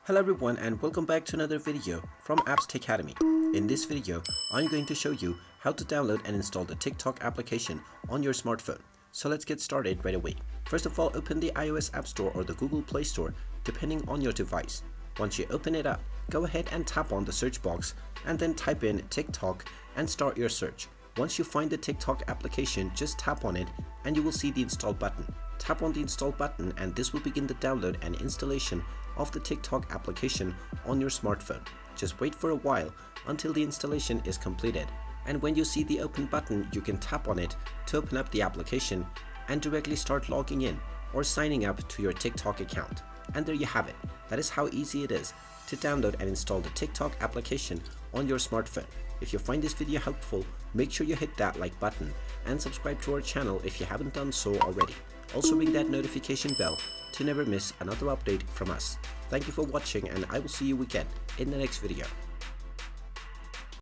Hello everyone and welcome back to another video from Apps Academy. In this video, I'm going to show you how to download and install the TikTok application on your smartphone. So let's get started right away. First of all, open the iOS App Store or the Google Play Store depending on your device. Once you open it up, go ahead and tap on the search box and then type in TikTok and start your search. Once you find the TikTok application, just tap on it and you will see the install button. Tap on the install button and this will begin the download and installation of the TikTok application on your smartphone. Just wait for a while until the installation is completed. And when you see the open button, you can tap on it to open up the application and directly start logging in or signing up to your TikTok account. And there you have it. That is how easy it is to download and install the TikTok application on your smartphone. If you find this video helpful, make sure you hit that like button and subscribe to our channel if you haven't done so already. Also ring that notification bell to never miss another update from us. Thank you for watching and I will see you again in the next video.